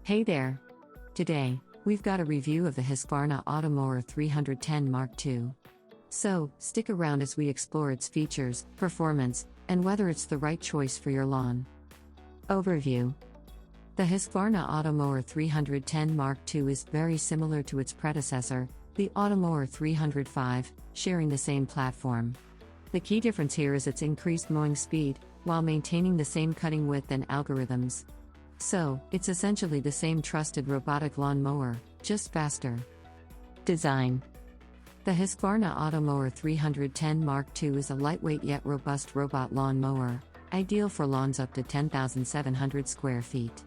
Hey there! Today, we've got a review of the Husqvarna Automower 310 Mark II. So, stick around as we explore its features, performance, and whether it's the right choice for your lawn. Overview. The Husqvarna Automower 310 Mark II is very similar to its predecessor, the Automower 305, sharing the same platform. The key difference here is its increased mowing speed, while maintaining the same cutting width and algorithms. So, it's essentially the same trusted robotic lawn mower, just faster. Design. The Husqvarna Automower 310 Mark II is a lightweight yet robust robot lawn mower, ideal for lawns up to 10,700 square feet.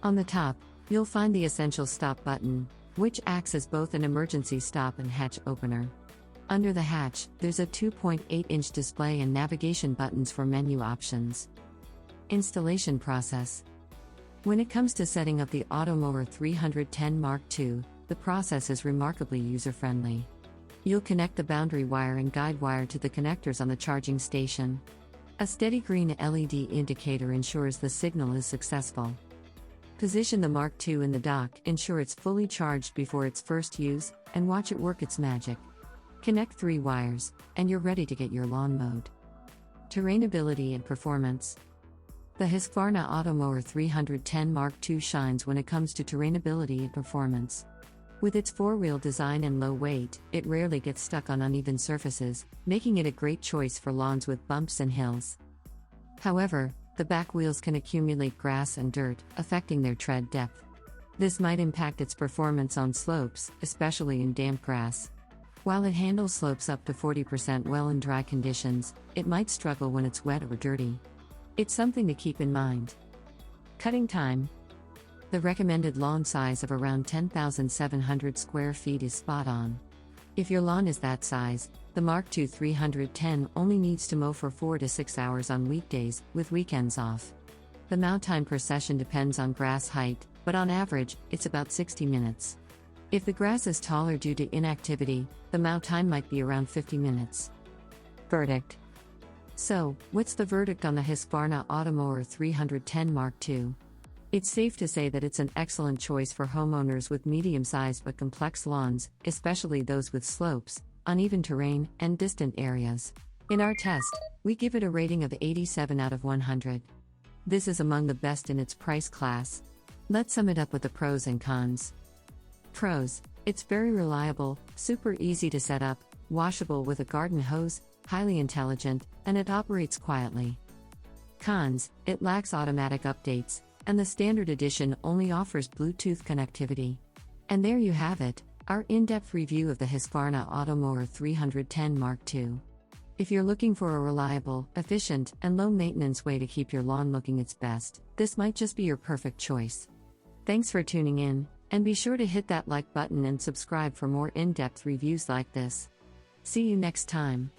On the top, you'll find the essential stop button, which acts as both an emergency stop and hatch opener. Under the hatch, there's a 2.8-inch display and navigation buttons for menu options. Installation process. When it comes to setting up the Automower 310 Mark II, the process is remarkably user-friendly. You'll connect the boundary wire and guide wire to the connectors on the charging station. A steady green LED indicator ensures the signal is successful. Position the Mark II in the dock, ensure it's fully charged before its first use, and watch it work its magic. Connect 3 wires, and you're ready to get your lawn mowed. Terrainability and performance. The Husqvarna Automower 310 Mark II shines when it comes to terrainability and performance. With its 4-wheel design and low weight, it rarely gets stuck on uneven surfaces, making it a great choice for lawns with bumps and hills. However, the back wheels can accumulate grass and dirt, affecting their tread depth. This might impact its performance on slopes, especially in damp grass. While it handles slopes up to 40% well in dry conditions, it might struggle when it's wet or dirty. It's something to keep in mind. Cutting time. The recommended lawn size of around 10,700 square feet is spot on. If your lawn is that size, the Mark II 310 only needs to mow for 4 to 6 hours on weekdays, with weekends off. The mow time per session depends on grass height, but on average, it's about 60 minutes. If the grass is taller due to inactivity, the mow time might be around 50 minutes. Verdict. So, what's the verdict on the Husqvarna Automower 310 Mark II? It's safe to say that it's an excellent choice for homeowners with medium-sized but complex lawns, especially those with slopes, uneven terrain, and distant areas. In our test, we give it a rating of 87 out of 100. This is among the best in its price class. Let's sum it up with the pros and cons. Pros: it's very reliable, super easy to set up, washable with a garden hose, highly intelligent, and it operates quietly. Cons: it lacks automatic updates, and the standard edition only offers Bluetooth connectivity. And there you have it, our in-depth review of the Husqvarna Automower 310 Mark II. If you're looking for a reliable, efficient, and low-maintenance way to keep your lawn looking its best, this might just be your perfect choice. Thanks for tuning in, and be sure to hit that like button and subscribe for more in-depth reviews like this. See you next time.